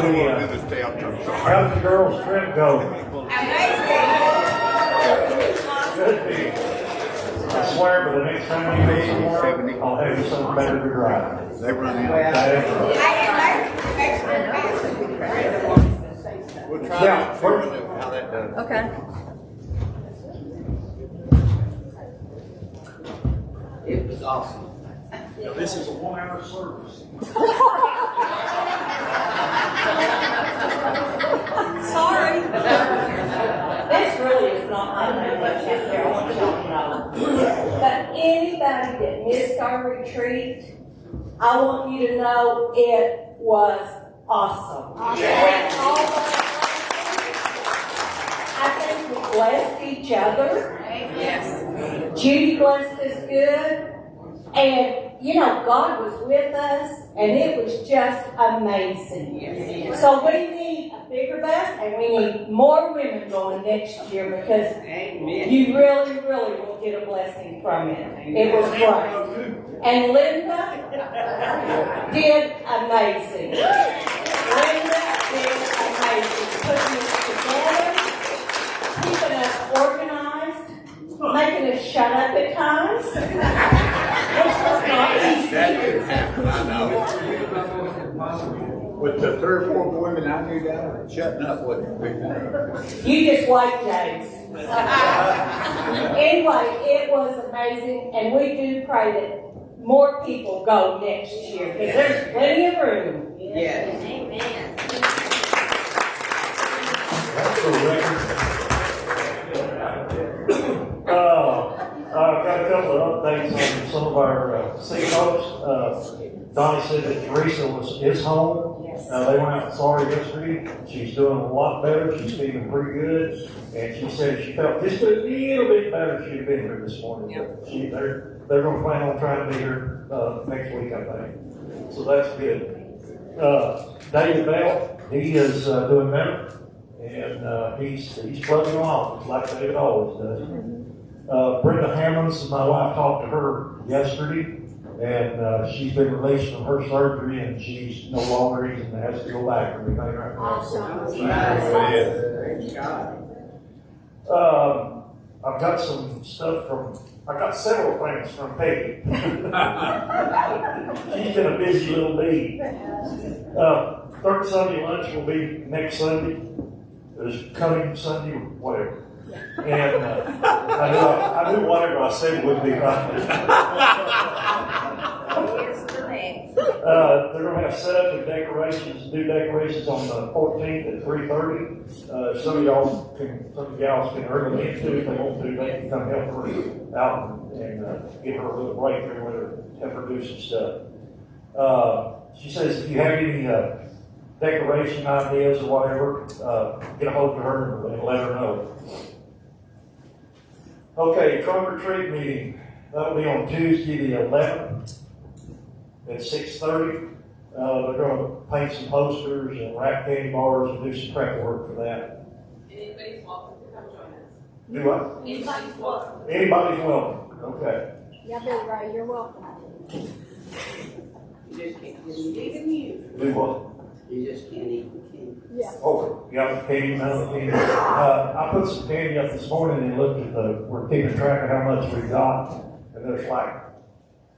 How's the girls' trip go? Good be. I swear, by the next time you leave tomorrow, I'll have you something better to drive. They run out. We'll try Yeah, to figure out how that does. Okay. It was awesome. Now, this is a 1-hour service. Sorry. This really is not my language out there, I want y'all to know. But anybody that missed our retreat, I want you to know it was awesome. I think we blessed each other. Yes. Judy blessed us good. And, you know, God was with us, and it was just amazing. Yes. So we need a bigger bus, and we need more women going next year because Amen. you really, really will get a blessing from it. It was great. And Linda did amazing. Linda did amazing. Putting us together, keeping us organized, making us shut up at times. Which was not easy. That didn't happen, I know. With the 3 or 4 women I knew down, shutting up wasn't a big thing. You just wait, James. Anyway, it was amazing, and we do pray that more people go next year because there's plenty of room. Yes. Amen. That's a record. I've got a couple of updates on some of our sick folks. Donnie said that Teresa is home. They went out and saw her yesterday. She's doing a lot better. She's feeling pretty good. And she said she felt just a little bit better if she'd have been here this morning. But they're going to plan on trying to be here next week, I think. So that's good. David Bell, he is doing better. And he's plugging along, just like David always does. Brenda Hammonds, my wife, talked to her yesterday, and she's been released from her surgery, and she's no longer even has to go back or anything right now. Praise God. I've got some stuff I've got several things from Peggy. She's been a busy little bee. Third Sunday lunch will be next Sunday. There's coming Sunday, whatever. And I knew whatever I said would be right. They're going to have set up and new decorations on the 14th at 3:30. Some of gals can early in too if they want to. They can come help her out and give her a little break there with her, have her do some stuff. She says if you have any decoration ideas or whatever, get a hold of her and let her know. Okay, trunk or treat meeting. That'll be on Tuesday the 11th at 6:30. They're going to paint some posters and wrap candy bars and do some prep work for that. Anybody's welcome to come join us. Do what? Anybody's welcome. Anybody's welcome. Okay. Yeah, Billy Ray, you're welcome. You just can't even you. Do what? You just can't eat the candy. Yeah. Oh, yeah, candy, no candy. I put some candy up this morning and looked at we're keeping track of how much we got, and there's like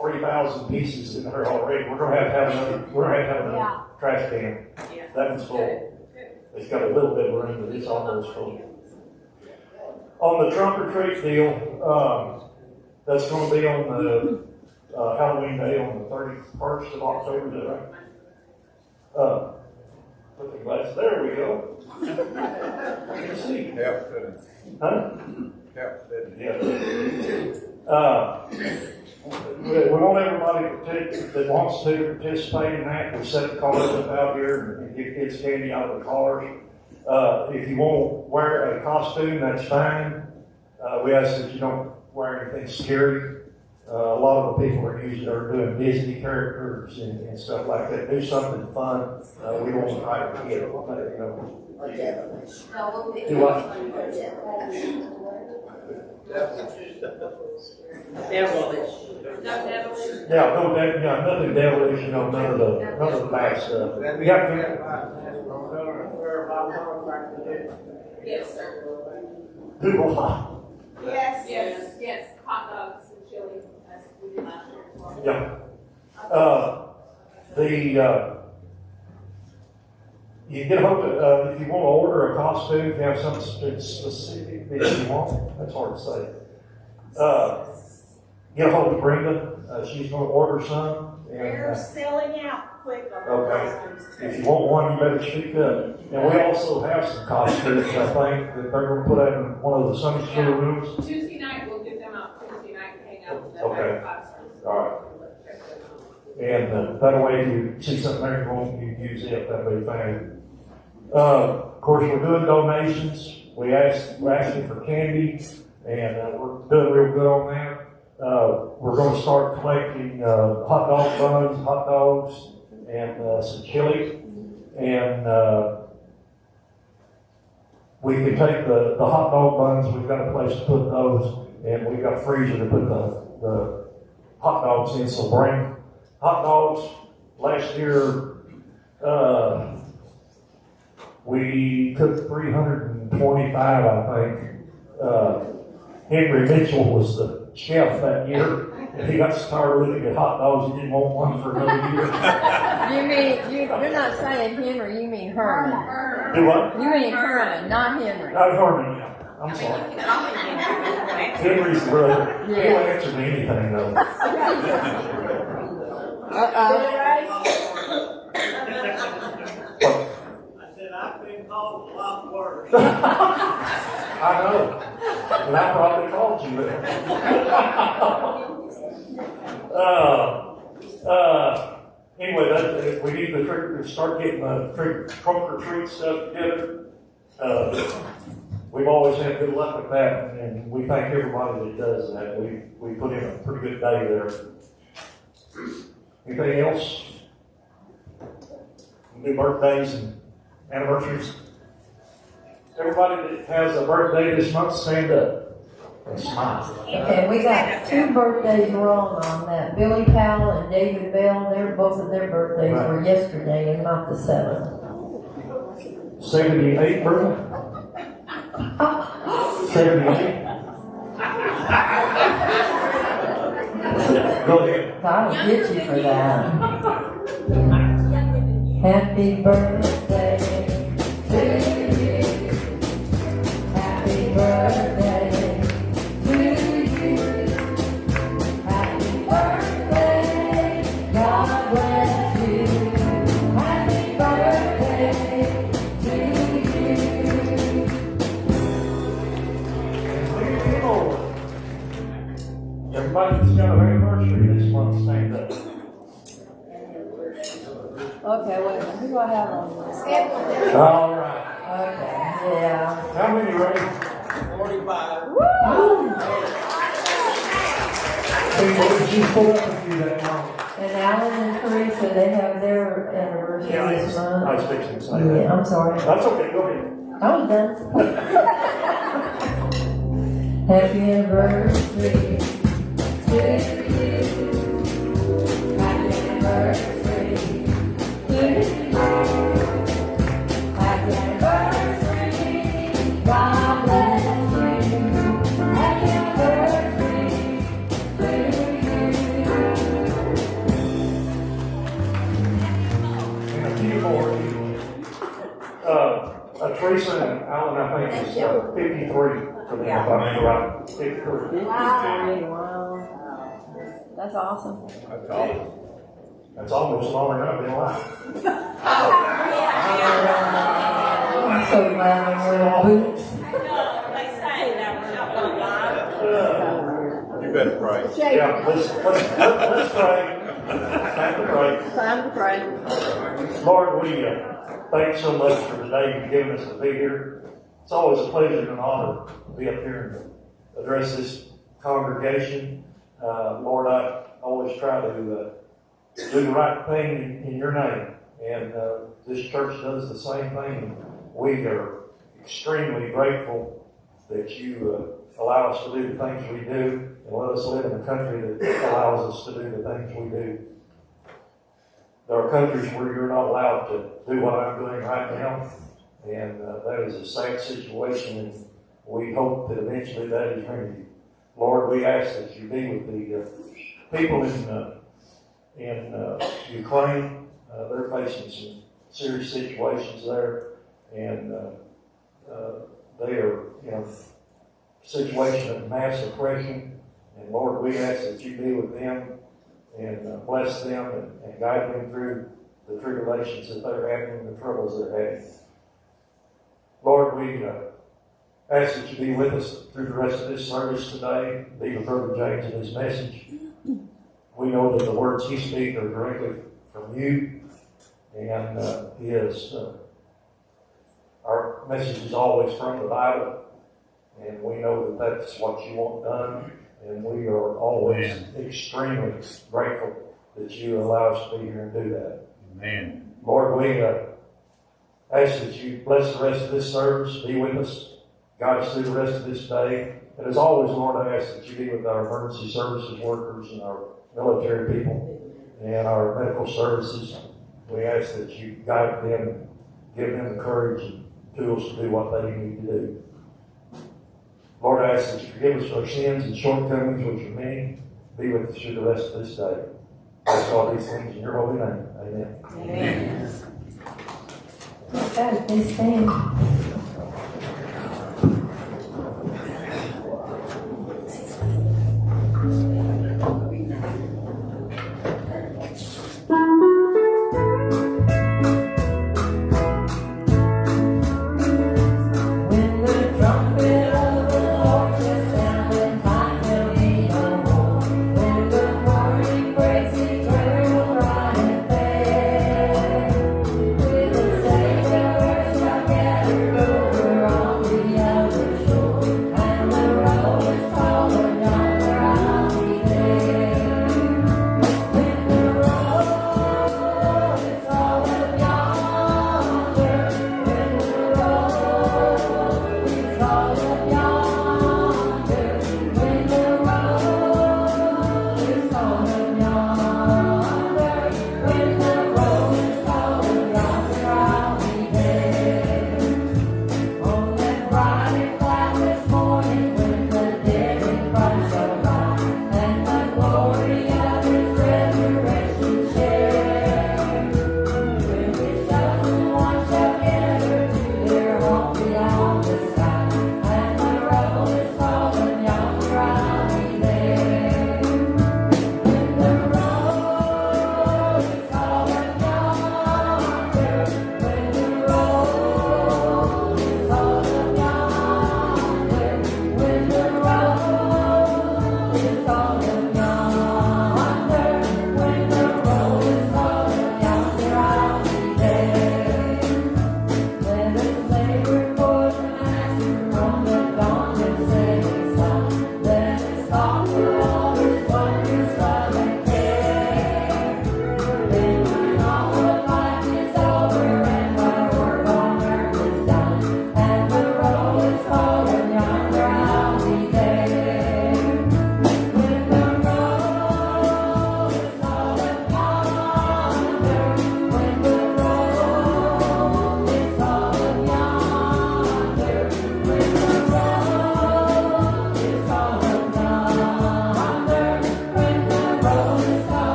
3,000 pieces in there already. We're going to have another Yeah. trash can. Yeah. That one's full. It's got a little bit of room, but it's almost full. On the trunk or treat deal, that's going to be on the Halloween day on the 31st of October, is that right? Put the glass, there we go. I can see. Help, Huh? help, Yeah. We want everybody that wants to participate in that. We set the cars up out here and get kids candy out of the cars. If you want to wear a costume, that's fine. We ask that you don't wear anything scary. A lot of the people are doing Disney characters and stuff like that. Do something fun. We don't want to try to get it. Do what? Devilish. No devilish. Yeah, no, yeah, nothing devilish, you know, none of the bad stuff. We have to Yes, sir. do a lot. Yes. Yes, hot dogs and chili, as we did last year as well. Yeah. You get hold of, if you want to order a costume, if you have something specific that you want, that's hard to say. Get a hold of Brenda, she's going to order some. They're And, selling out quick on Okay. costumes. if you want one, you better speak up. And we also have some costumes, I think, that they're going to put out in one of the Sunday school Yeah. rooms. Tuesday night, we'll get them out Tuesday night and hang out with them Okay. after classrooms. All right. And that way, if you see something there, you can use it, that'd be fine. Of course, we're doing donations. We're asking for candy, and we're doing real good on that. We're going to start collecting hot dog buns, hot dogs, and some chili. And we can take the hot dog buns. We've got a place to put those, and we've got a freezer to put the hot dogs in. So bring hot dogs. Last year, we took 325, I think. Henry Mitchell was the chef that year, and he got started looking at hot dogs. He didn't want one for another year. You mean, you're not saying Henry, you mean Herman. Do what? You mean Herman, not Henry. Not Herman, yeah. I'm sorry. Henry's the brother. He'll answer me anything, though. I said, I've been called a lot worse. I know. And I probably called you there. Anyway, we need to start getting the trunk or treat stuff together. We've always had good luck with that, and we thank everybody that does that. We put in a pretty good day there. Anything else? New birthdays and anniversaries? Everybody that has a birthday this month, stand up and smile. Okay, we got two birthdays wrong on that. Billy Powell and David Bell, both of their birthdays were yesterday and not the 7th. 78, Brenda? 78? Go ahead. I'll get you for that. Happy birthday to you. Happy birthday to you. Happy birthday, God bless you. Happy birthday to you. Everybody that's got an anniversary this month, stand up. Okay, wait a minute. Who do I have on this? All right. Okay, yeah. How many, Ray? 45. People that you put up with you that long. And Alan and Teresa, they have their anniversary this I month. was fixing to say that. Yeah, I'm sorry. That's okay, go ahead. I was done. Happy anniversary to you. Happy anniversary to you. Happy anniversary. God bless you. Happy anniversary to you. And a few more. Teresa and Alan, I think, is 53 for them, if I remember right. 53. Wow. That's awesome. That's all. That's almost long enough in life. I'm so glad I'm wearing boots. You better pray. Yeah, let's pray. Time to pray. Time to pray. Lord, we thank you so much for the day you've given us to be here. It's always a pleasure and an honor to be up here and address this congregation. Lord, I always try to do the right thing in your name. And this church does the same thing. We are extremely grateful that you allow allow us to do the things we do, and let us live in a country that allows us to do the things we do. There are countries where you're not allowed to do what I'm doing right now, and that is a sad situation, and we hope that eventually that is remedied. Lord, we ask that you be with the people in Ukraine. They're facing some serious situations there, and they are in a situation of mass oppression. And Lord, we ask that you be with them and bless them and guide them through the tribulations that they're having and the troubles they're having. Lord, we ask that you be with us through the rest of this service today. Be with Brother James and his message. We know that the words he speaks are directly from you, and our message is always from the Bible, and we know that that's what you want done, and we are always extremely grateful that you allow us to be here and do that. Amen. Lord, we ask that you bless the rest of this service, be with us, guide us through the rest of this day. And as always, Lord, I ask that you be with our emergency services workers and our military people and our medical services. We ask that you guide them, give them the courage and tools to do what they need to do. Lord, I ask that you forgive us our sins and shortcomings, which are many. Be with us through the rest of this day. I ask all these things in your holy name. Amen. Amen. Okay, please stand.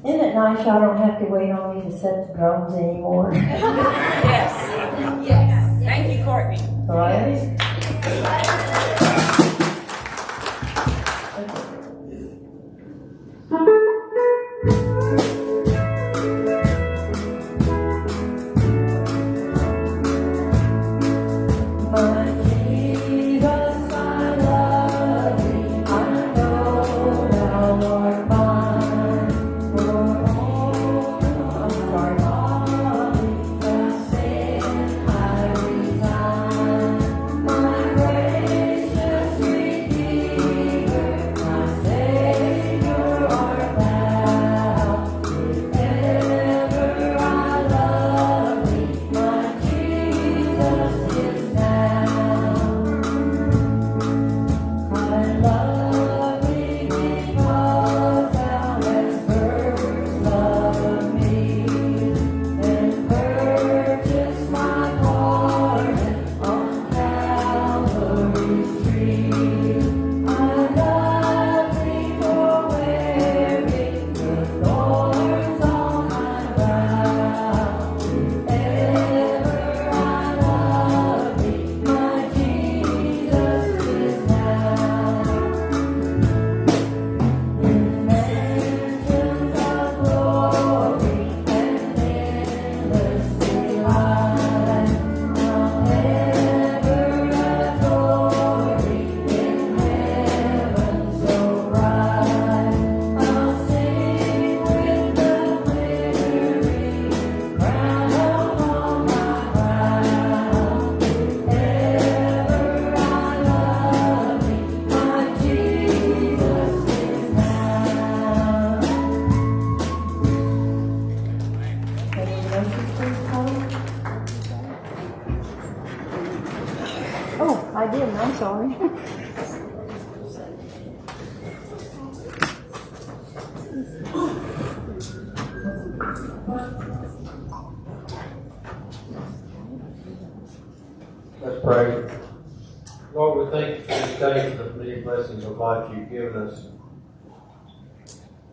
Isn't it nice y'all don't have to wait on me to set the drums anymore? Yes, yes. Thank you, Courtney. Right? Oh, I didn't, I'm sorry. Let's pray. Lord, we thank you for this day, for the many blessings of life you've given us.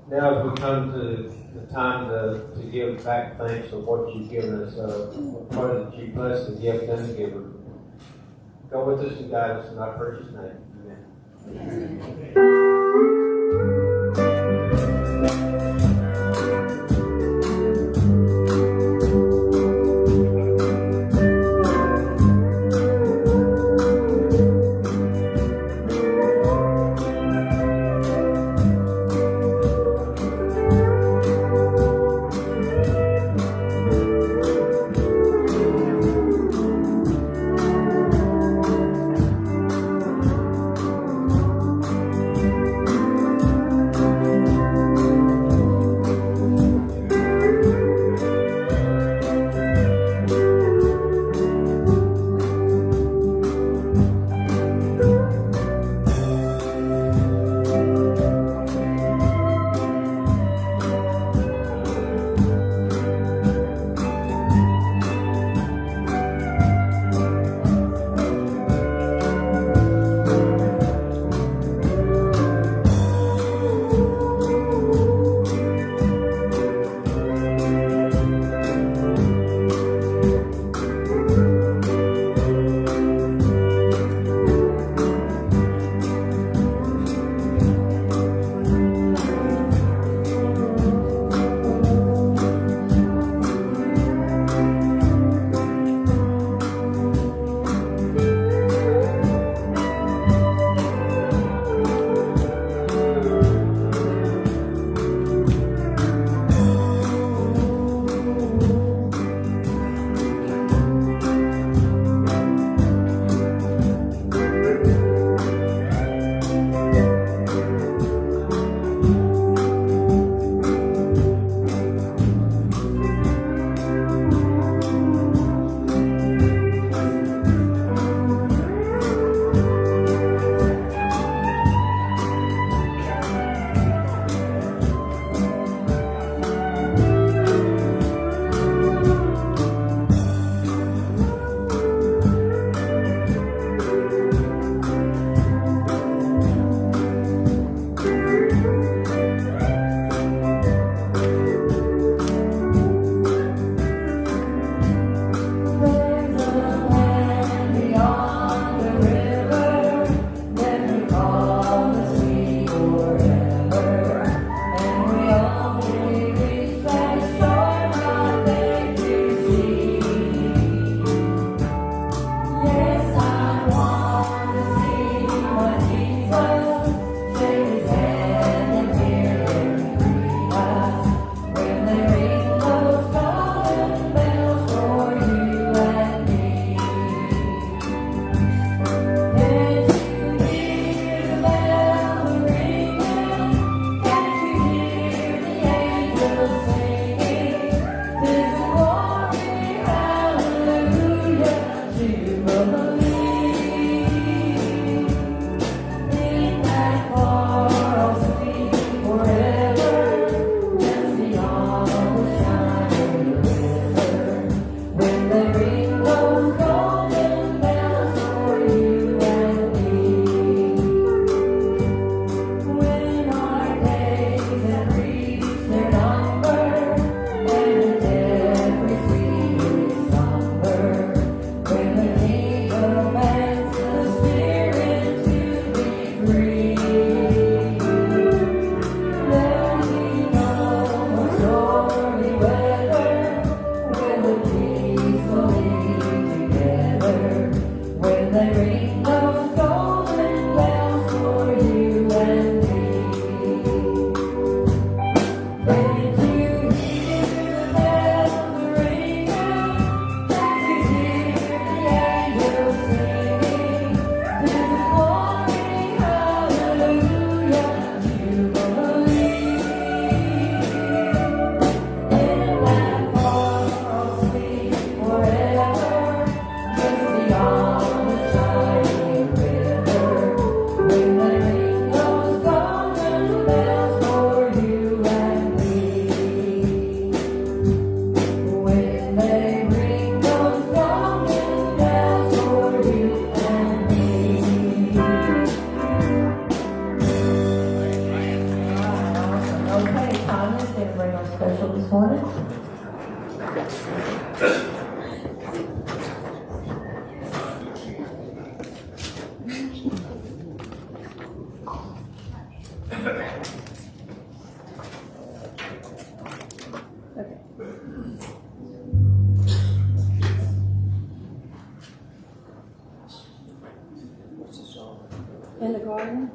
Now as we come to the time to give back thanks for what you've given us, we pray that you bless the gift and the giver. Go with us and guide us in our precious name. Amen. In the garden?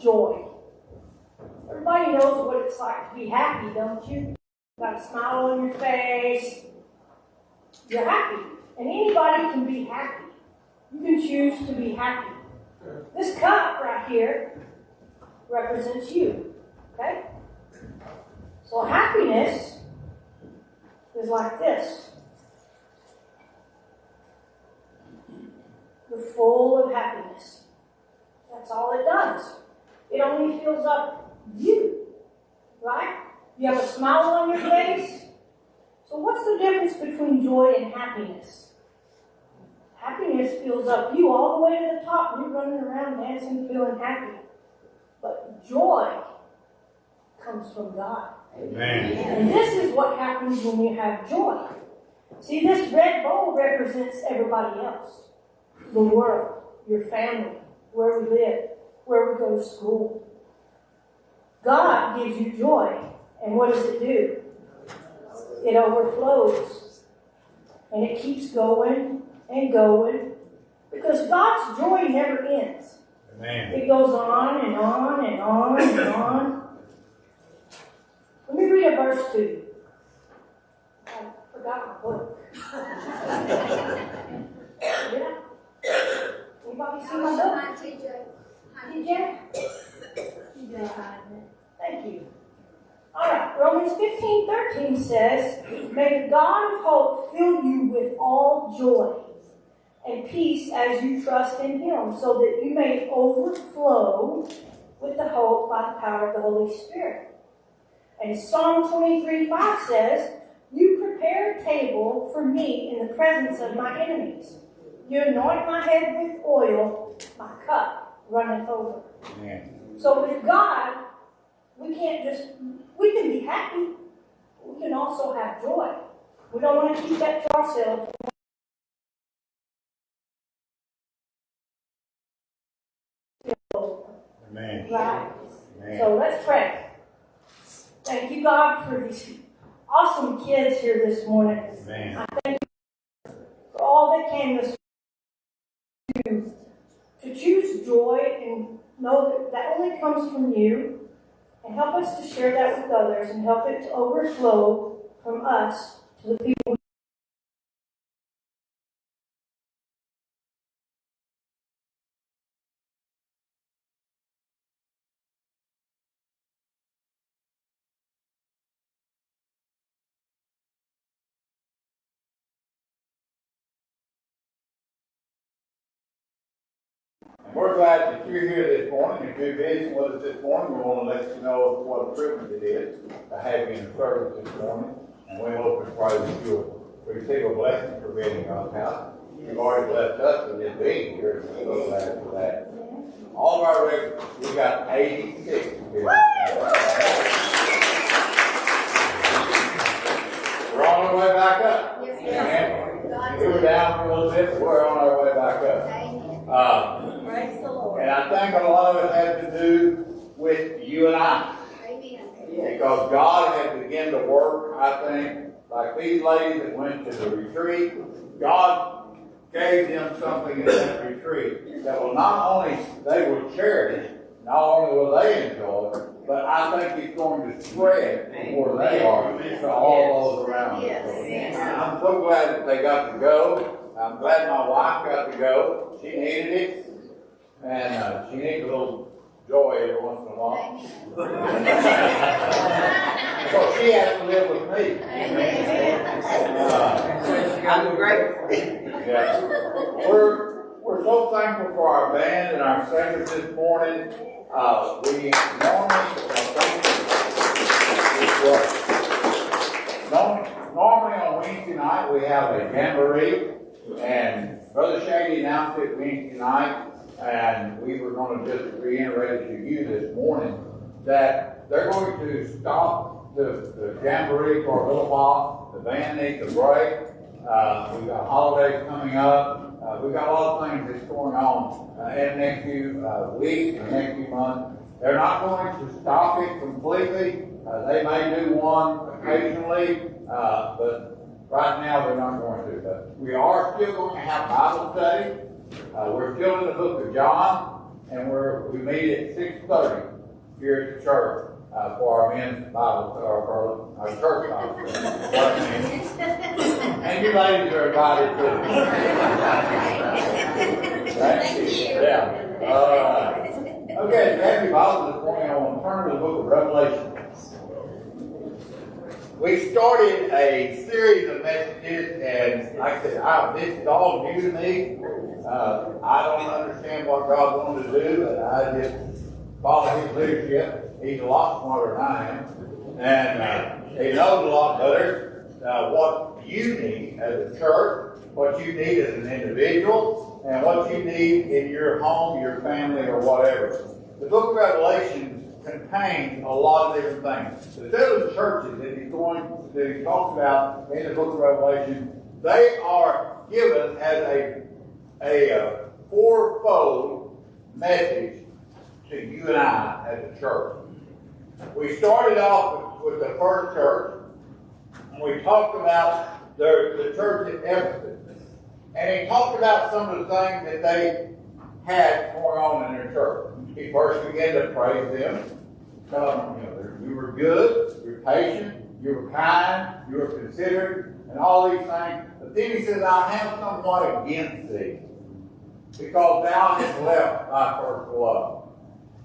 Joy. Everybody knows what it's like to be happy, don't you? Got a smile on your face. You're happy. And anybody can be happy. You can choose to be happy. This cup right here represents you. Okay? So happiness is like this. You're full of happiness. That's all it does. It only fills up you, right? You have a smile on your face. So what's the difference between joy and happiness? Happiness fills up you all the way to the top. You're running around dancing, feeling happy. But joy comes from God. Amen. And this is what happens when you have joy. See, this red bowl represents everybody else. The world, your family, where we live, where we go to school. God gives you joy. And what does it do? It overflows. And it keeps going and going. Because God's joy never ends. Amen. It goes on and on and on and on. Let me read a verse to you. I forgot my book. Yeah. Anybody see my book? TJ? Thank you. All right. Romans 15:13 says, "May the God of hope fill you with all joy and peace as you trust in Him, so that you may overflow with the hope by the power of the Holy Spirit." And Psalm 23:5 says, "You prepare a table for me in the presence of my enemies. You anoint my head with oil, my cup runneth over." Amen. So with God, we can be happy. We can also have joy. We don't want to keep that to ourselves. Amen. Right. Amen. So let's pray. Thank you, God, for these awesome kids here this morning. Amen. I thank you for all that came this morning to choose joy and know that that only comes from you, and help us to share that with others and help it to overflow from us to the people. We're glad that you're here this morning. If you're visiting with us this morning, we want to let you know what a privilege it is to have you in the service this morning. And we hope and pray that you'll receive a blessing for being in God's house. You've already blessed us with this being here, and we're so glad for that. All of our records, we got 86 here. We're on our way back up. Amen. We were down for a little bit, but we're on our way back up. Praise the Lord. And I think a lot of it has to do with you and I. Because God had begun to work, I think, like these ladies that went to the retreat. God gave them something in that retreat that will not only, they will cherish, not only will they enjoy, but I think it's going to spread where they are to all those around them. I'm so glad that they got to go. I'm glad my wife got to go. She needed it. And she needs a little joy every once in a while. So she has to live with me. I'm grateful. Yeah. We're so thankful for our band and our singers this morning. We normally on Wednesday night we have a jamboree, and Brother Shady announced it Wednesday night. And we were going to just reiterate to you this morning that they're going to stop the jamboree for a little while. The band needs a break. We've got holidays coming up. We've got a lot of things that's going on in the next few weeks and next few months. They're not going to stop it completely. They may do one occasionally, but right now they're not going to. But we are still going to have Bible study. We're still in the book of John, and we meet at 6:30 here at the church for our men's Bible, or for our church Bible study. And you ladies are invited too. Thank you. Yeah. All right. Okay, if you have your Bible this morning, I want to turn to the book of Revelation. We started a series of messages, and like I said, this is all new to me. I don't understand what God wanted to do, and I just follow His leadership. He's a lot smarter than I am, and He knows a lot better. what you need as a church, what you need as an individual, and what you need in your home, your family, or whatever. The book of Revelation contains a lot of different things. The seven churches that he talks about in the book of Revelation, they are given as a fourfold message to you and I as a church. We started off with the first church, and we talked about the church at Ephesus. And he talked about some of the things that they had going on in their church. He first began to praise them. You were good, you were patient, you were kind, you were considerate, and all these things. But then he says, I have somewhat against thee, because thou hast left thy first love.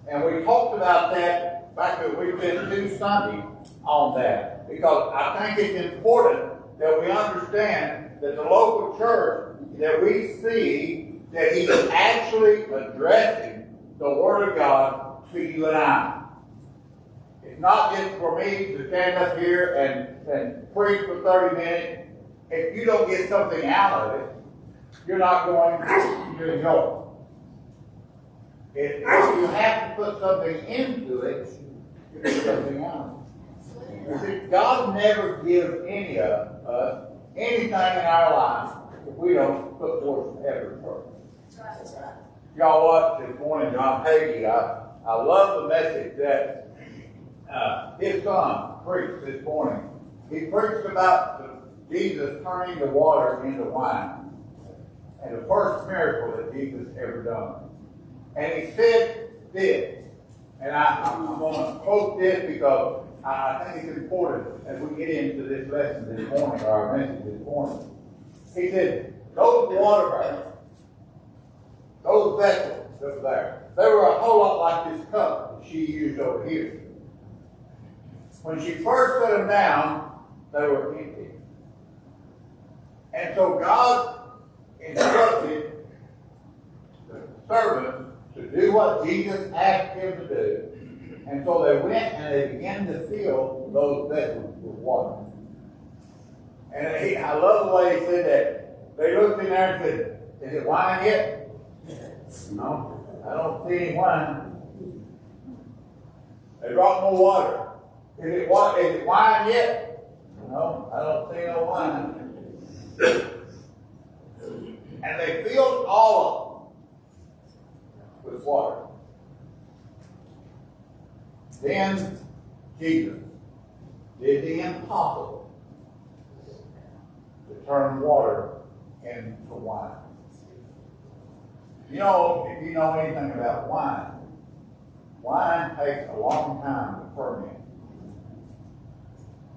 And we talked about that back when we've been 2 Sundays on that, because I think it's important that we understand that the local church, that we see that he's actually addressing the Word of God to you and I. It's not just for me to stand up here and preach for 30 minutes. If you don't get something out of it, you're not going to enjoy it. If you have to put something into it, you get something out of it. You see, God never gives any of us anything in our life if we don't put forth some effort first. Y'all watched this morning, John Hagee. I love the message that his son preached this morning. He preached about Jesus turning the water into wine, and the first miracle that Jesus ever done. And he said this, and I'm going to quote this because I think it's important as we get into this lesson this morning, or our message this morning. He said, those water barrels, those vessels over there, they were a whole lot like this cup that she used over here. When she first set them down, they were empty. And so God instructed the servants to do what Jesus asked him to do. And so they went and they began to fill those vessels with water. And I love the way he said that. They looked in there and said, is it wine yet? No, I don't see any wine. They brought more water. Is it wine yet? No, I don't see no wine. And they filled all of them with water. Then Jesus did the impossible to turn water into wine. You know, if you know anything about wine, wine takes a long time to ferment.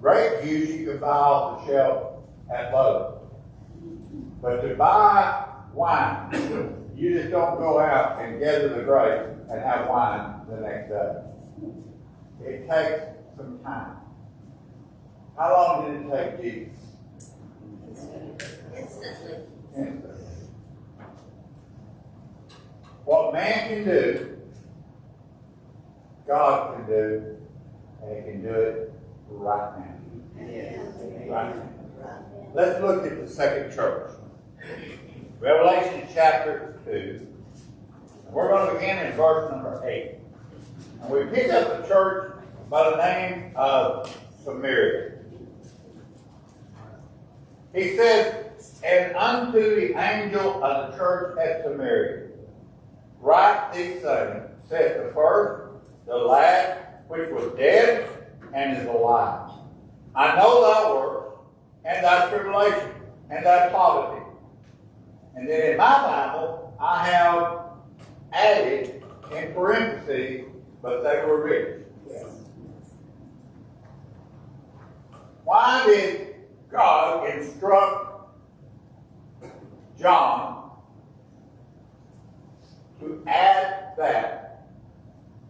Grape juice you can buy off the shelf at Lowe's. But to buy wine, you just don't go out and gather the grapes and have wine the next day. It takes some time. How long did it take Jesus? Instantly. What man can do, God can do, and he can do it right now. Right now. Let's look at the second church. Revelation chapter 2. We're going to begin in verse number 8. And we pick up the church by the name of Samaria. He says, and unto the angel of the church at Samaria, write these things, saith the first, the last, which was dead and is alive. I know thy works, and thy tribulation, and thy poverty. And then in my Bible, I have added in parentheses, but they were rich. Why did God instruct John to add that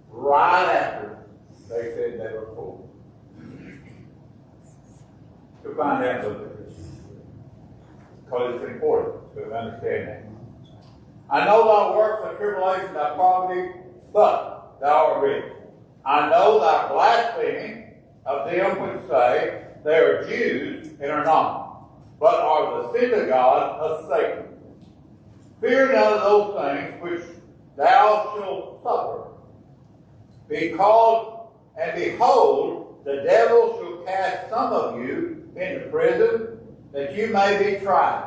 right after they said they were poor? To find out what it is. Because it's important to understand that. I know thy works, thy tribulation, thy poverty, but thou art rich. I know thy blasphemy of them which say they are Jews, and are not, but are the synagogue of Satan. Fear none of those things which thou shalt suffer. And behold, the devil shall cast some of you into prison, that you may be tried.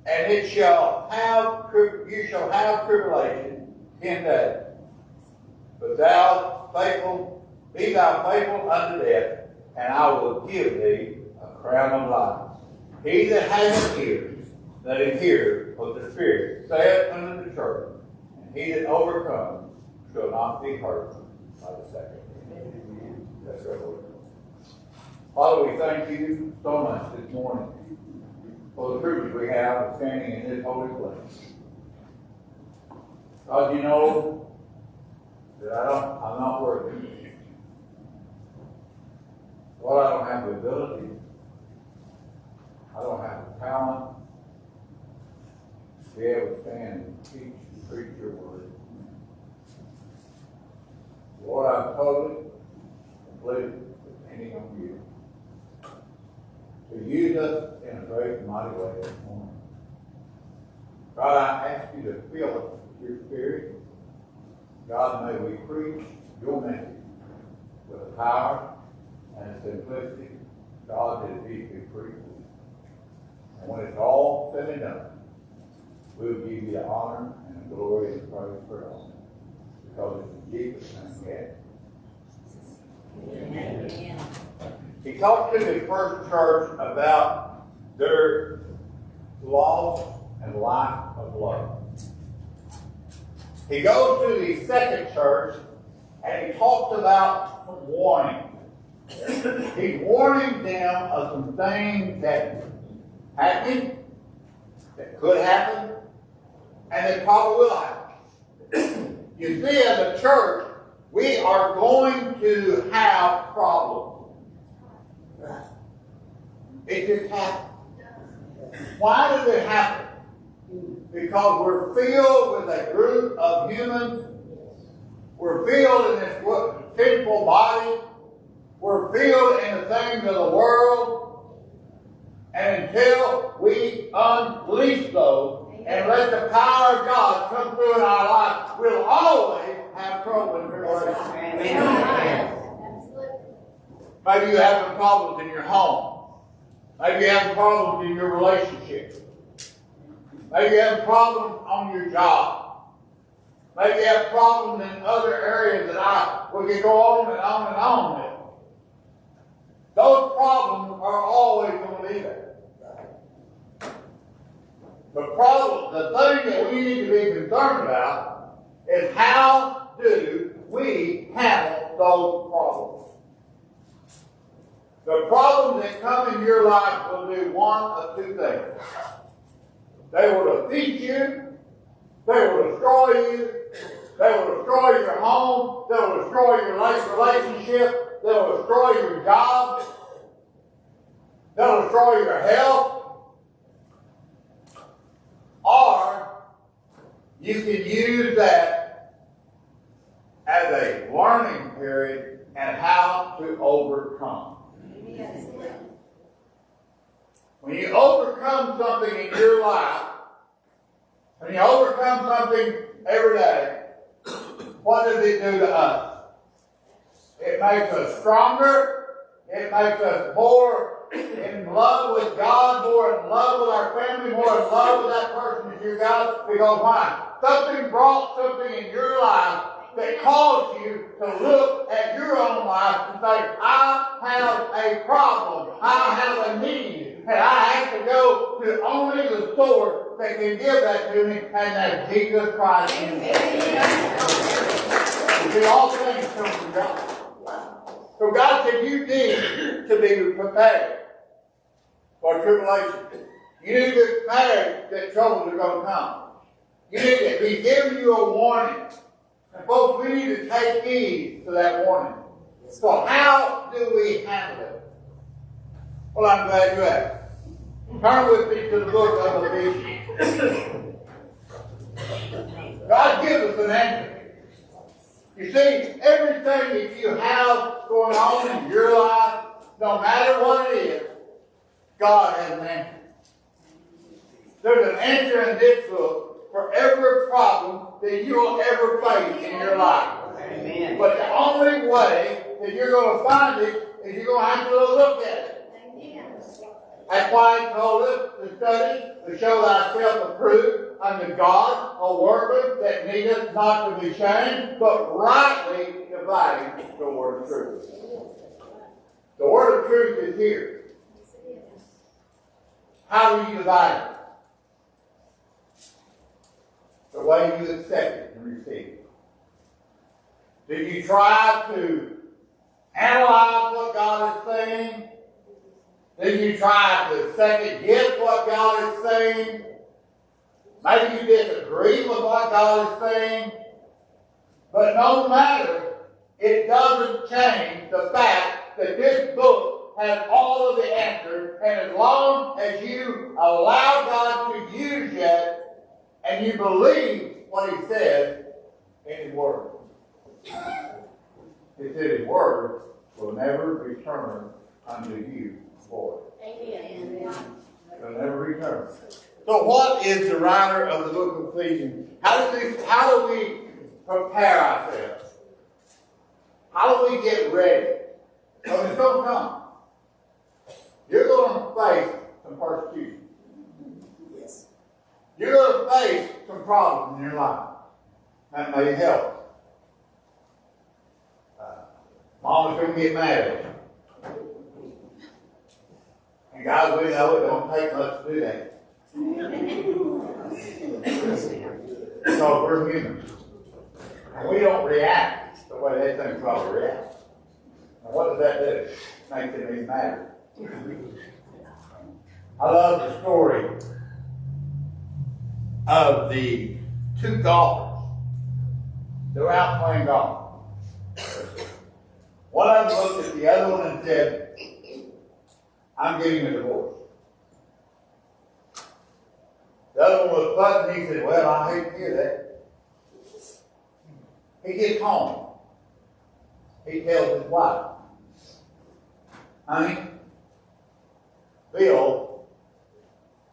And you shall have tribulation 10 days. But be thou faithful unto death, and I will give thee a crown of life. He that hath ears, let him hear what the Spirit saith unto the church. And he that overcomes shall not be hurt by the second. That's our Lord. Father, we thank you so much this morning for the privilege we have of standing in this holy place. God, you know that I'm not worthy. Lord, I don't have the ability. I don't have the talent to be able to stand and teach and preach your word. Lord, I'm totally, completely depending on you to use us in a great and mighty way this morning. God, I ask you to fill us with your Spirit. God, may we preach your message with a power and a simplicity, God, that it needs to be preached. And when it's all said and done, we will give you the honor and the glory and the praise for it all. Because it's in Jesus' name, Amen. He talked to the first church about their loss and life of love. He goes to the second church and he talks about some warning. He's warning them of some things that happened, that could happen, and that probably will happen. You see, as a church, we are going to have problems. It just happens. Why does it happen? Because we're filled with a group of humans. We're filled in this sinful body. We're filled in the things of the world. And until we unleash those and let the power of God come through in our life, we'll always have trouble in tribulation. Maybe you're having problems in your home. Maybe you're having problems in your relationship. Maybe you have problems on your job. Maybe you have problems in other areas that we can go on and on and on with. Those problems are always going to be there. The thing that we need to be concerned about is how do we handle those problems. The problems that come in your life will do one of two things. They will defeat you. They will destroy you. They will destroy your home. They will destroy your relationship. They will destroy your job. They'll destroy your health. Or you can use that as a learning period and how to overcome. When you overcome something in your life, when you overcome something every day, what does it do to us? It makes us stronger. It makes us more in love with God, more in love with our family, more in love with that person that you got. Because why? Something brought something in your life that caused you to look at your own life and say, I have a problem. I have a need. And I have to go to only the source that can give that to me, and that's Jesus Christ himself. You see, all things come from God. So God said you need to be prepared for tribulation. You need to be prepared that troubles are going to come. You need to be giving you a warning. And folks, we need to take heed to that warning. So how do we handle it? Well, I'm glad you asked. Turn with me to the book of Ephesians. God gives us an answer. You see, everything that you have going on in your life, no matter what it is, God has an answer. There's an answer in this book for every problem that you will ever face in your life. Amen. But the only way that you're going to find it is you're going to have to look at it. That's why he told us to study, to show thyself approved unto God, a workman that needeth not to be ashamed, but rightly dividing the word of truth. The word of truth is here. How do you divide it? The way you accept it and receive it. Do you try to analyze what God is saying? Do you try to second guess what God is saying? Maybe you disagree with what God is saying. But no matter, it doesn't change the fact that this book has all of the answers, and as long as you allow God to use it, and you believe what He says in His Word, He said His Word will never return unto you void. Amen. It will never return. So what is the writer of the book of Ephesians? How do we prepare ourselves? How do we get ready? Because it's going to come. You're going to face some persecution. You're going to face some problems in your life. That may help. Mama's going to get mad at you. And God, we know it don't take much to do that. Because we're human. And we don't react the way they think probably react. And what does that do? Makes it even matter. I love the story of the two golfers. They were out playing golf. One of them looked at the other one and said, I'm getting a divorce. The other one was putting, he said, well, I hate to hear that. He gets home. He tells his wife, honey, Bill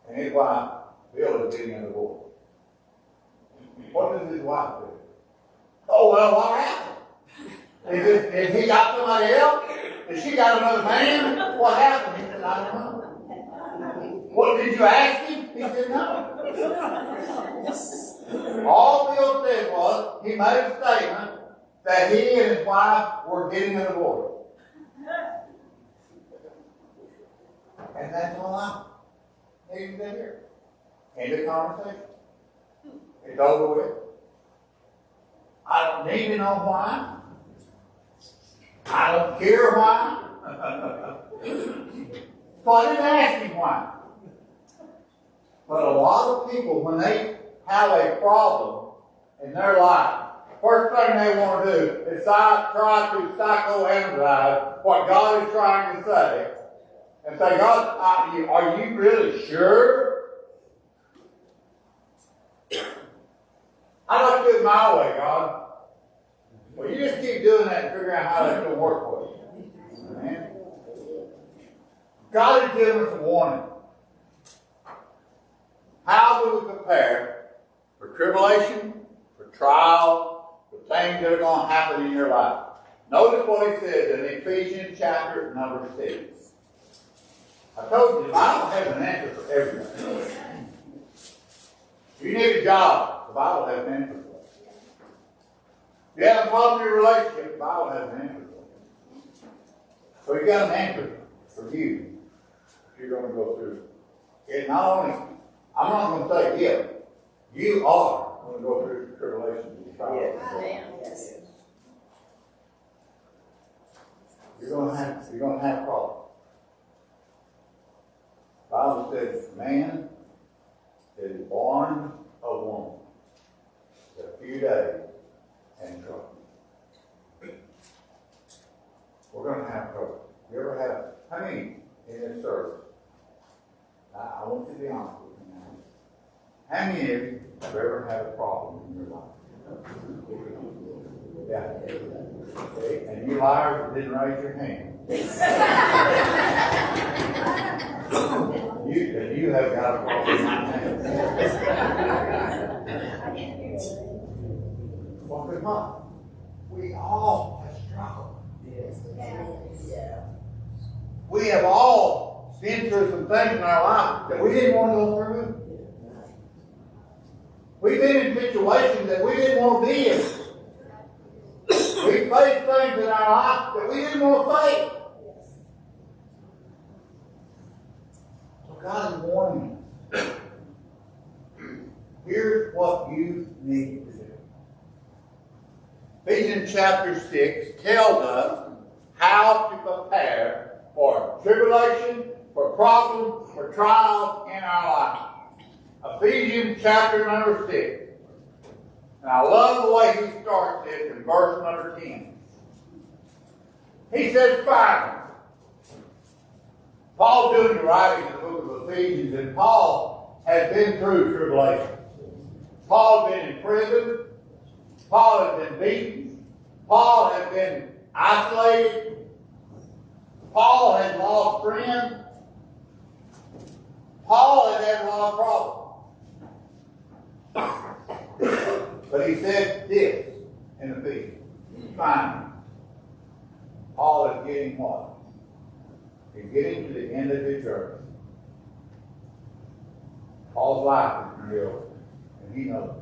and his wife, Bill is getting a divorce. What does his wife do? Oh, well, what happened? Is he got somebody else? Has she got another man? What happened? He said, I don't know. What, did you ask him? He said, no. All Bill said was, he made a statement that he and his wife were getting a divorce. And that's all I needed to hear. End of conversation. It's over with. I don't need to know why. I don't care why. So I didn't ask him why. But a lot of people, when they have a problem in their life, first thing they want to do is try to psychoanalyze what God is trying to say. And say, God, are you really sure? I'd like to do it my way, God. Well, you just keep doing that and figure out how that's going to work for you. Amen. God has given us a warning. How do we prepare for tribulation, for trial, for things that are going to happen in your life? Notice what he says in Ephesians chapter number 6. I told you the Bible has an answer for everything. If you need a job, the Bible has an answer for it. If you have a problem in your relationship, the Bible has an answer for it. So you got an answer for you if you're going to go through it. It not only, I'm not going to say if, you are going to go through the tribulations and trials. Yes. You're going to have problems. The Bible says man is born of woman. A few days and trouble. We're going to have trouble. You ever have, how many in this service? I want you to be honest with me now. How many of you have ever had a problem in your life? Yeah. Okay. And you liars didn't raise your hand. You have got a problem. Well, good luck. We all have struggled. We have all been through some things in our life that we didn't want to go through. We've been in situations that we didn't want to be in. We faced things in our life that we didn't want to face. So God is warning you. Here's what you need to do. Ephesians chapter 6 tells us how to prepare for tribulation, for problems, for trials in our life. Ephesians chapter number 6. And I love the way he starts this in verse number 10. He says, finally, Paul doing the writing of the book of Ephesians, and Paul has been through tribulation. Paul has been in prison. Paul has been beaten. Paul has been isolated. Paul has lost friends. Paul has had a lot of problems. But he said this in Ephesians. Finally, Paul is getting what? He's getting to the end of his journey. Paul's life is real, and he knows it.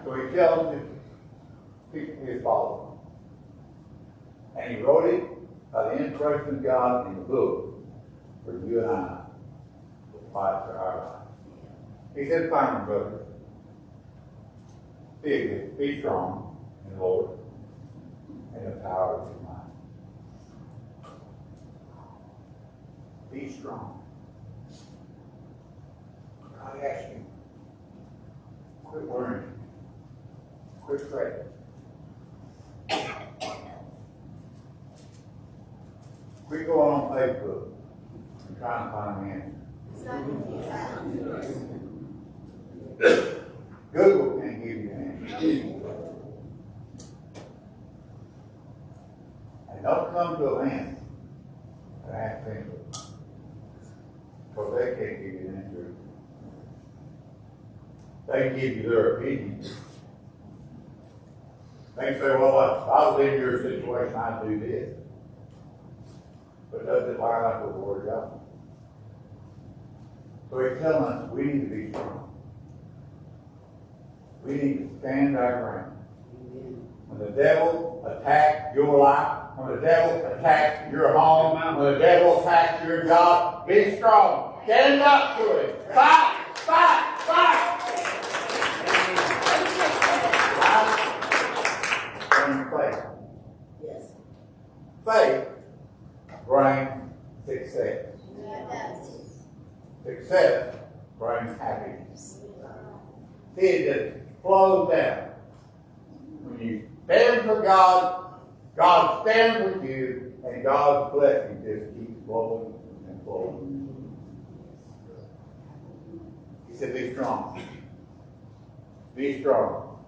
So he tells his followers. And he wrote it by the inspiration of God in the book for you and I to fight for our life. He said, finally, brothers, be strong in the Lord and the power of his might. Be strong. God asks you, quit worrying. Quit praying. Quit going on Facebook and trying to find an answer. Google can't give you an answer. And don't come to a man and ask them, because they can't give you an answer. They can give you their opinion. They can say, well, if I was in your situation, I'd do this. But does it line up with the Word of God? So he's telling us we need to be strong. We need to stand our ground. When the devil attacks your life, when the devil attacks your home, when the devil attacks your job, be strong. Stand up to it. Fight! Fight! Fight! And faith. Yes. Faith brings success. Success brings happiness. See, it just flows down. When you stand for God, God stands with you, and God's blessing just keeps flowing and flowing. He said, be strong. Be strong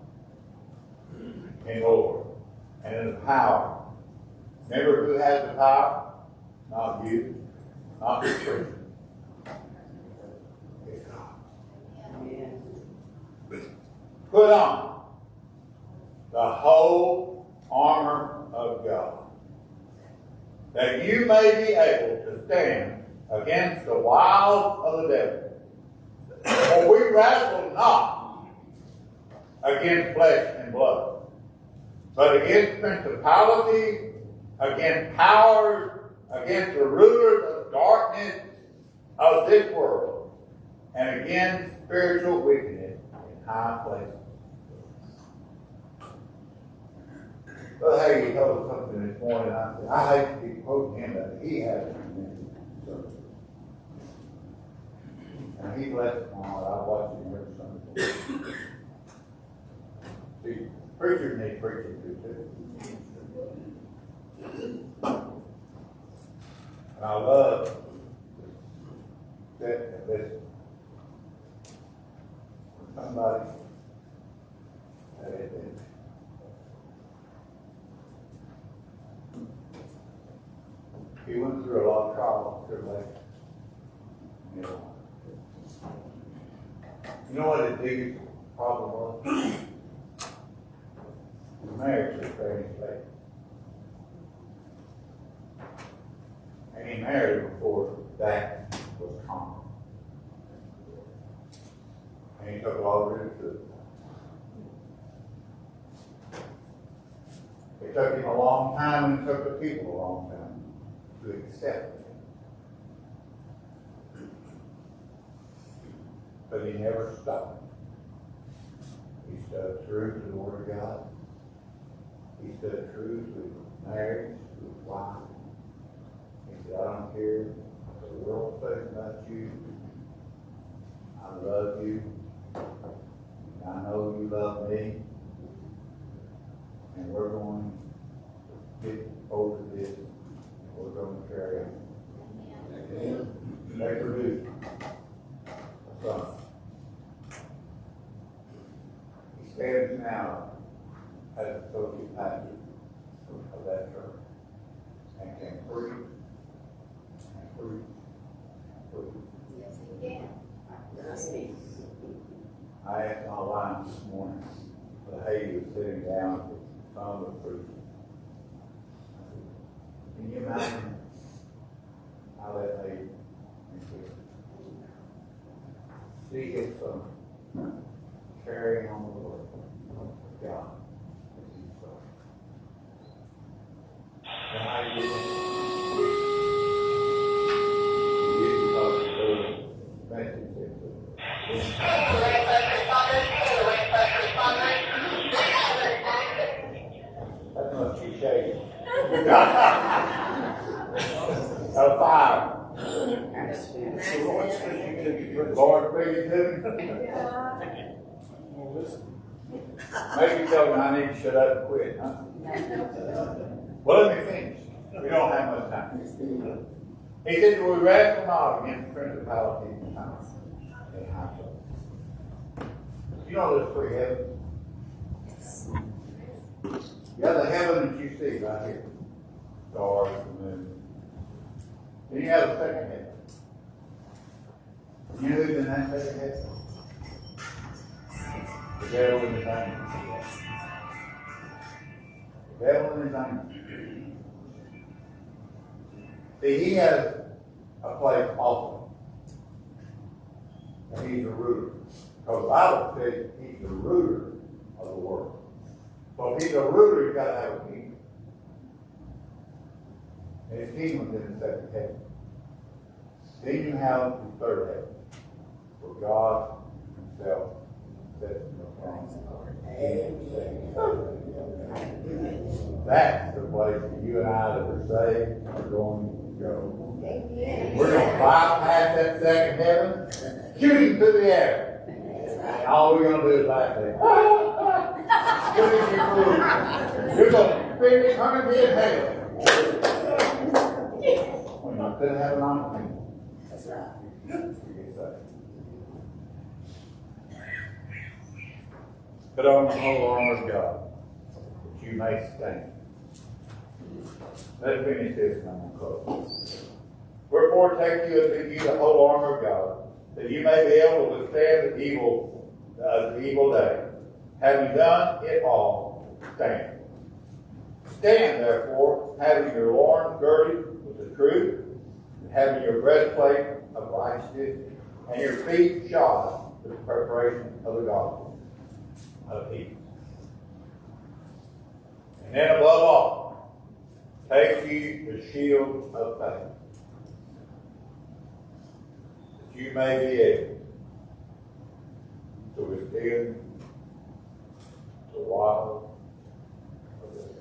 in the Lord and in the power. Remember who has the power? Not you, not the Christian. It's God. Put on the whole armor of God, that you may be able to stand against the wiles of the devil. For we wrestle not against flesh and blood, but against principalities, against powers, against the rulers of darkness of this world, and against spiritual wickedness in high places. Brother Hagee told us something this morning. I said, I hate to be quoting him, but he has it. And he blessed my heart. I watched him every Sunday. See, preachers need preaching too. And I love that and listen. Somebody that had been He went through a lot of trials, tribulation. You know what his biggest problem was? His marriage was very late. And he married before that was common. And he took a lot of ridicule. It took him a long time, and it took the people a long time to accept it. But he never stopped. He stood true to the Word of God. He stood true to marriage, to his wife. He said, I don't care what the world says about you. I love you. I know you love me. And we're going to get over this. We're going to carry on. They produced a son. He stands now as an associate pastor of that church and can preach and preach and preach. Yes, he can. I asked my wife this morning, but Haiti was sitting down with some of the preachers. Can you imagine how that Haiti see his son carrying on the word of God? And I that must be shady. A fire. Lord speaking to me. Maybe tell me I need to shut up and quit, huh? Well, let me finish. We don't have much time. He said, we wrestle not against principalities and powers in high places. You know there's three heavens? You have the heaven that you see right here. Stars and moon. Then you have the second heaven. You know who's in that second heaven? The devil and his angels. The devil and his angels. See, he has a place also. And he's a ruler. Because the Bible says he's the ruler of the world. So if he's a ruler, he's got to have a kingdom. And his kingdom is in the second heaven. Then you have the third heaven, where God himself sits in the throne. That's the place that you and I that are saved are going to go. We're going to bypass that second heaven, shooting through the air. And all we're going to do is laugh at it. You're going to spend eternity in hell. When you couldn't have an opportunity. That's right. Put on the whole armor of God, that you may stand. Let's finish this and I'm going to close. Wherefore take you unto you the whole armor of God, that you may be able to withstand the evil day. Having done it all, stand. Stand therefore, having your loins girded with the truth, and having your breastplate of righteousness, and your feet shod with the preparation of the gospel of peace. And then above all, take ye the shield of faith, that you may be able to withstand the wiles of the enemy.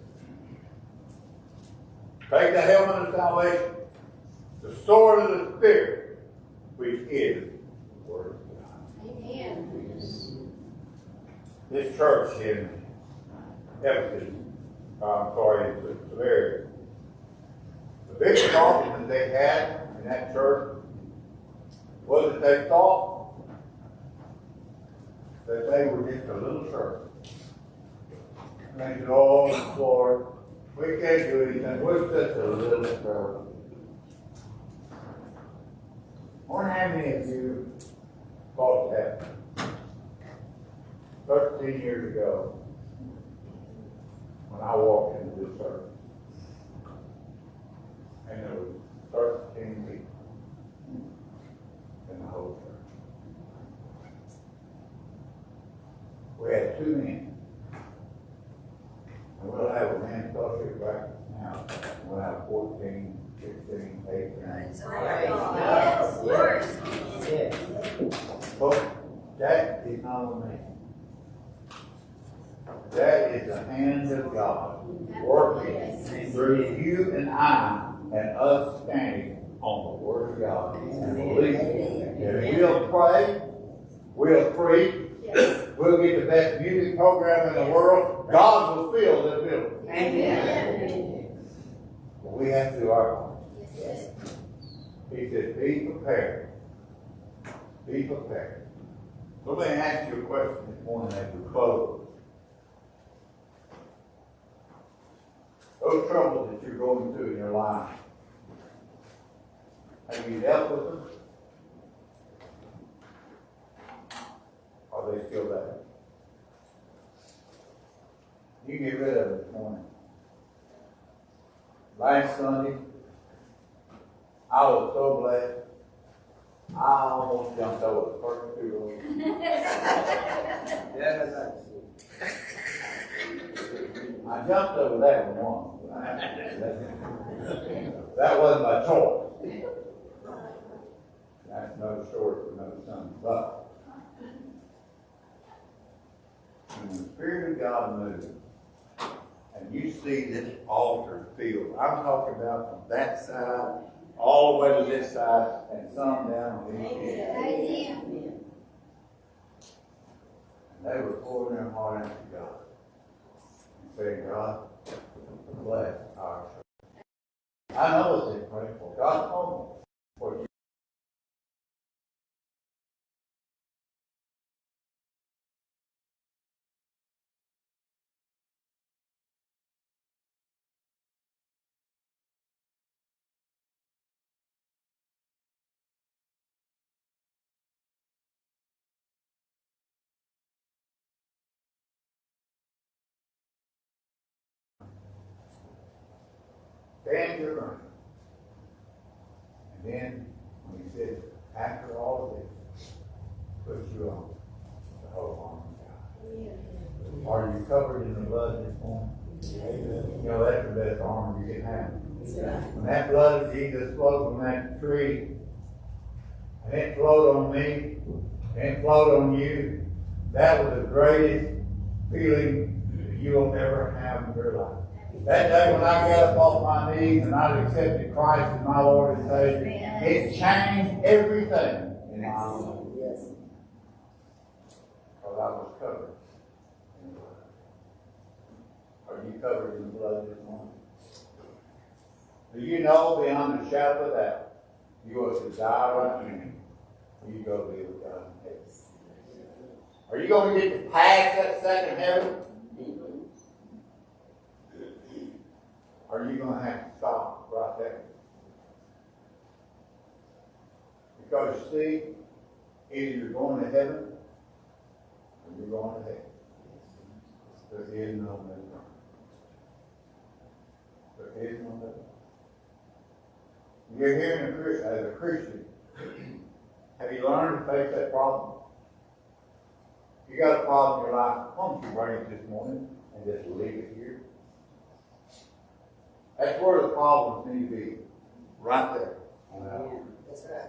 Take the helmet of salvation, the sword of the Spirit, which is the Word of God. Amen. This church in Ephesus, Samaria, the biggest problem that they had in that church was that they thought that they were just a little church. And they said, oh, Lord, we can't do anything. We're just a little church. many of you thought that 13 years ago when I walked into this service and there was 13 people in the whole church? We had 2 men. And we'll have a men's fellowship right now. We'll have 14, 16, 18. But that is not on me. That is the hand of God working through you and I and us standing on the Word of God and believing that we'll pray, we'll preach, we'll get the best music program in the world. God will fill this building. Amen. But we have to do our part. He said, be prepared. Be prepared. So let me ask you a question this morning as we close. Those troubles that you're going through in your life, have you dealt with them? Are they still there? You get rid of it this morning. Last Sunday, I was so blessed. I almost jumped over the first 2 rows. I jumped over that one. That wasn't my choice. That's another story for another Sunday. But when the Spirit of God moves, and you see this altar filled, I'm talking about from that side all the way to this side, and some down on these ends. And they were pouring their heart out to God and saying, God, bless our church. I know what they pray for. God told me what you. Stand your ground. And then, when he says, after all of this, put you on the whole armor of God. Are you covered in the blood this morning? You know, that's the best armor you can have. When that blood of Jesus flowed from that tree, and it flowed on me, and it flowed on you, that was the greatest feeling that you'll ever have in your life. That day when I got up off my knees and I accepted Christ as my Lord and Savior, it changed everything in my life. Because I was covered in the blood. Are you covered in the blood this morning? Do you know beyond a shadow of doubt, you are to die right now, you go be with God in heaven? Are you going to get to pass that second heaven? Are you going to have to stop right there? Because you see, either you're going to heaven or you're going to hell. There is no middle. There is no middle. You're here as a Christian. Have you learned to face that problem? You got a problem in your life, why don't you bring it this morning and just leave it here? That's where the problems need to be. Right there.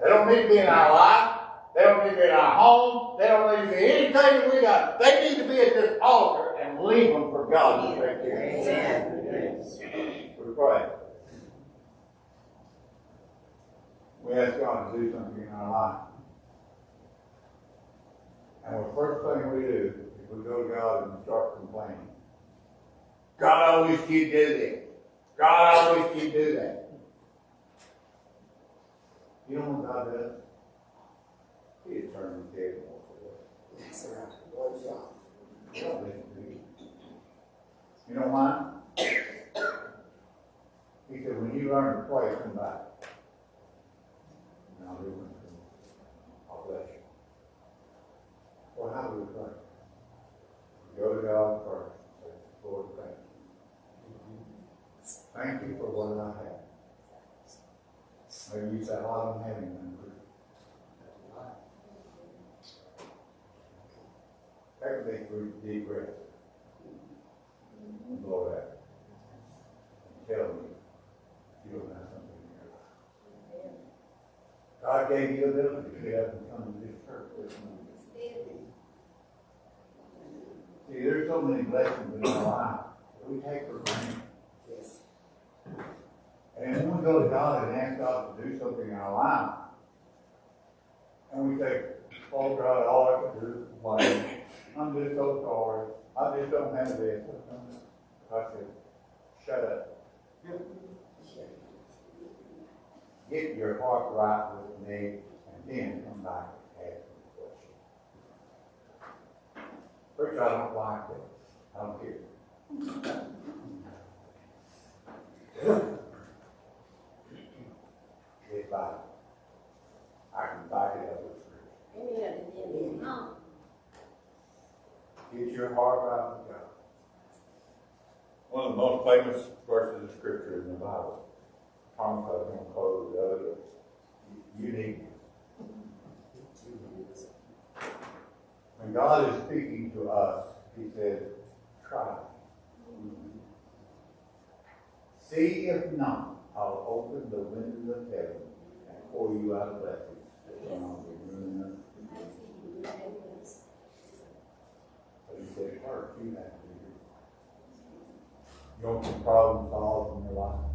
They don't need to be in our life. They don't need to be in our home. They don't need to be anything that we got. They need to be at this altar and leave them for God to take care of. We pray. We ask God to do something in our life. And the first thing we do is we go to God and start complaining. God always keep doing this. God always keep doing that. You know what God does? He has turned his head and walked away. He don't listen to you. You know why? He said, when you learn to pray, come back. And I'll do it. Maybe you say, oh, I don't have anything. Take a deep breath. Blow it out. Tell me you don't have something in your life. God gave you the ability to get up and come to this church this morning. See, there's so many blessings in our life that we take for granted. And when we go to God and ask God to do something in our life, and we say, oh God, all I can do is complain. I'm just so sorry. I just don't have this. I said, shut up. Get your heart right with me, and then come back and ask me a question. Preacher, I don't like it. I don't care. It's Bible. I can back it up with scripture. Get your heart right with God. One of the most famous verses of scripture in the Bible. Thomas, I was going to close the other. You need me. When God is speaking to us, He says, try. See if not, I'll open the windows of heaven and pour you out blessings. But He said, first, you have to do it. You want some problem solved in your life?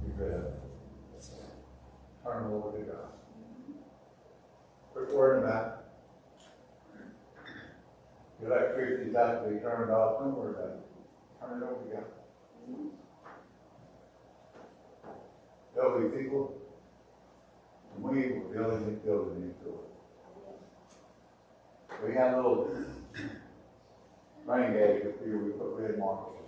You better turn it over to God. Quit worrying about it. The electricity has to be turned off. Don't worry about it. Turn it over to God. There'll be people, and we were building this building next door. We had a little rain gauge up here, we put red markers in.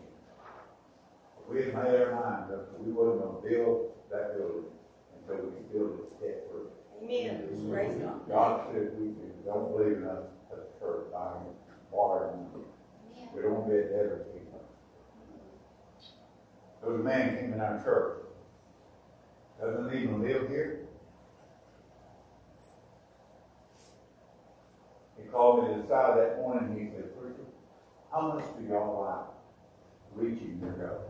We had made our minds up that we wasn't going to build that building until we could build it step first. Amen. Praise God. God said we don't believe in us as a church, buying water and we don't want to be a debtor people. There was a man came in our church. Doesn't even live here. He called me to the side that morning and he said, preacher, how much do y'all like reaching your goal?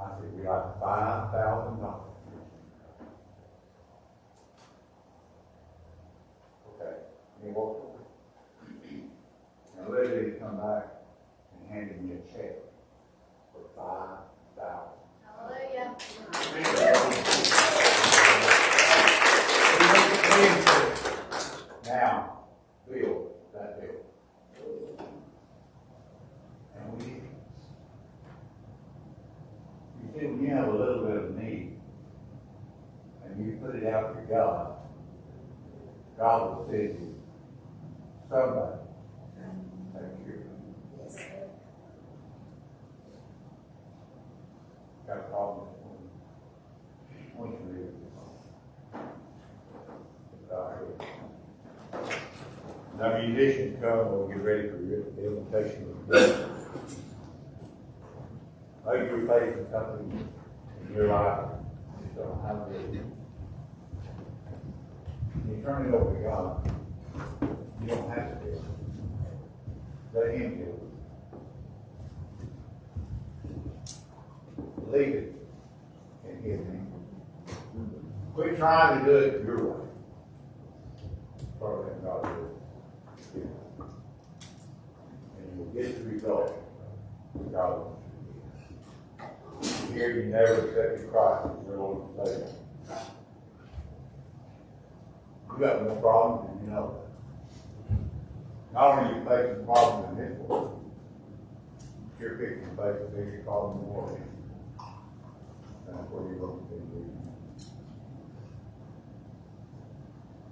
I said, we like $5,000. Okay. And he walked over. And later he come back and handed me a check for $5,000. Hallelujah. Now, build that building. And we, you see, when you have a little bit of need, and you put it out to God, God will send you somebody to take care of it. Got a problem this morning. I want you to read this. Now, musicians come, we'll get ready for the invitation of the day. Maybe you're facing something in your life you just don't have to do. You turn it over to God. You don't have to do it. Let Him do it. Leave it in His name. Quit trying to do it your way. Start letting God do it. And you will get the result that God wants you to get. Here you never accepted Christ as your Lord and Savior. You got more problems than you know. Not only are you facing problems in this world, you're fixing to face a bigger problem in the world. And that's where you're going to be.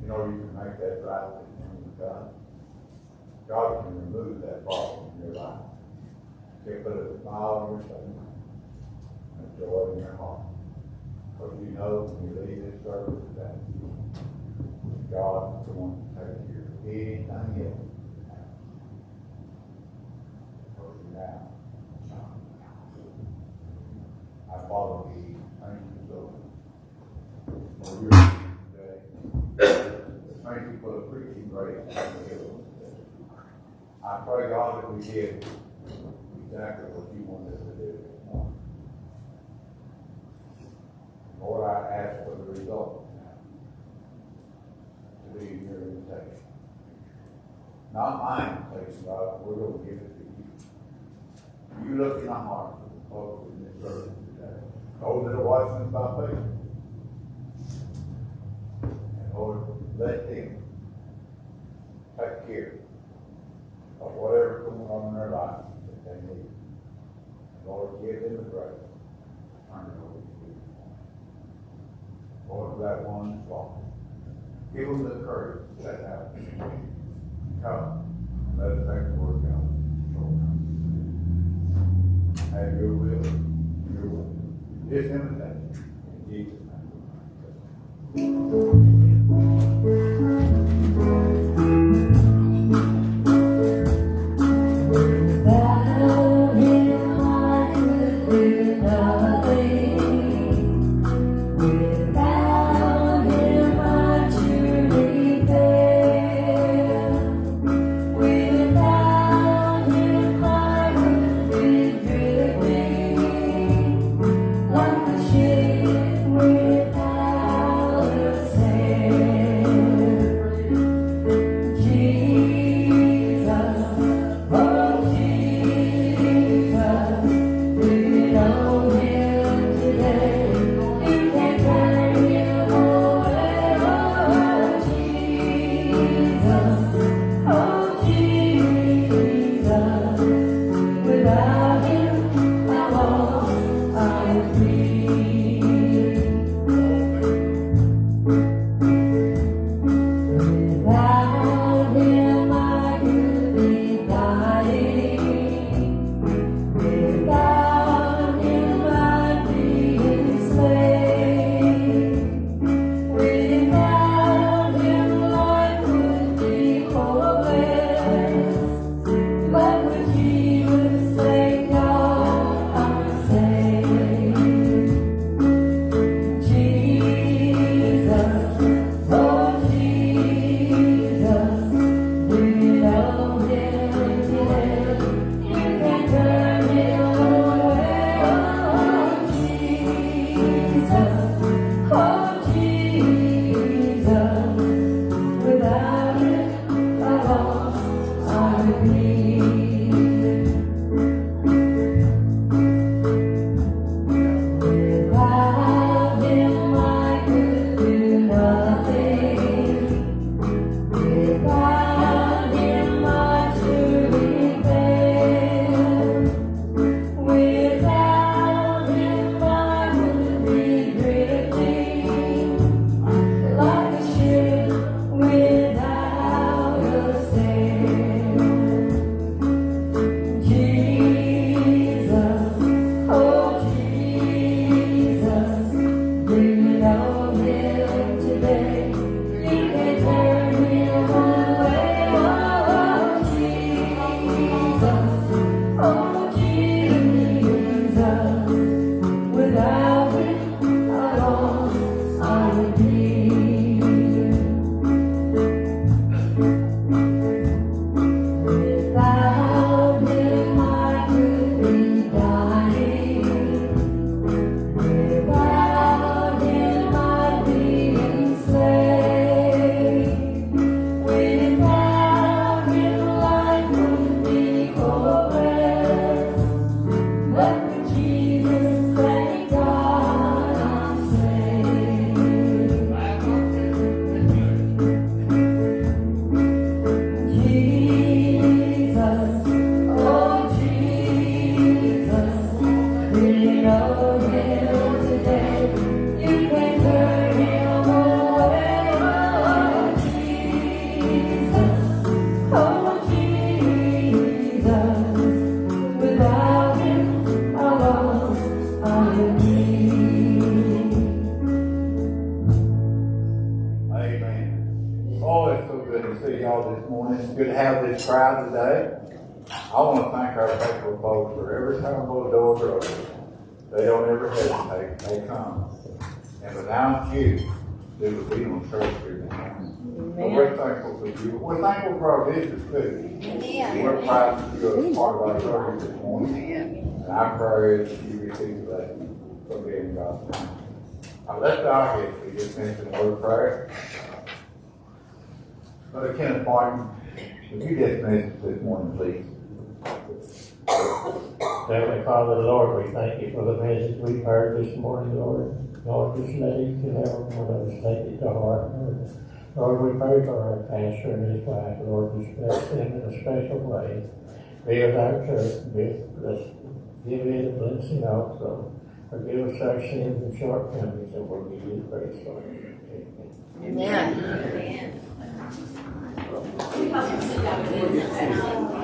You know you can make that right in the name of God. God can remove that problem in your life. He can put a smile on your face and joy in your heart. Because you know when you leave this service today, God is going to take care of anything else. Now, I follow thee preaching grace. I pray God that we did exactly what you wanted us to do this morning. Lord, I ask for the result now to be your invitation. Not mine, invitation, God, we're going to give it to you. You look in our heart for the folks in this earth today. Those that are watching us by faith. And Lord, let them take care of whatever's going on in their life that they need. And Lord, give them the grace to turn it over to you. Lord, for that one that's lost, give them the courage to set out and come and let us take the word out. Have your will, your will. This invitation in Jesus' Without him I could do nothing. Without him I truly fail. Without him I would be drifting like a ship without a sail. Jesus, oh Jesus, we know him today. You can turn him away. Oh Jesus, without him I'm lost, I'm free. Without him I could be dying. Without him I'd be enslaved. Without him life would be hopeless. But with Jesus thank God I'm saved. Jesus, oh Jesus, do you know him today? You can turn him away. Oh Jesus, without him I'm lost, I'm without him I could do nothing. Without him I truly fail. Without him I would be drifting like a ship without a sail. Jesus, oh Jesus, do you know him today? You can turn him away. Oh Jesus, without him I'm lost, I would be. Without him I could be dying. Without him I'd be enslaved. Without him life would be hopeless. But with Jesus, thank God I'm saved. Jesus, oh Jesus, do you know him today? You can turn him away. Oh Jesus, without him I'm lost, I'm Amen. Oh, it's so good to see y'all this morning. It's good to have this crowd today. I want to thank our faithful folks for every time those doors are open. They don't ever hesitate. They come. And without you, do the beat on Church Street this morning. But we're thankful for you. We're thankful for our visitors too. Yeah. We're proud that you're a part of our service this morning. And our prayer is that you receive the blessing from being God's son. Let's bow our heads. We just mentioned the word of prayer. Brother Kenneth Martin, would you dismiss us this morning, please? Heavenly Father, Lord, we thank you for the message we've heard this morning, Lord. Lord, just let each and every one of us take it to heart, Lord. Lord, we pray for our pastor and his wife, Lord, just bless them in a special way. Be with our church, give it a blessing also. Forgive us our sins and shortcomings, and we'll give you praise, Lord. Amen. We have to sit down and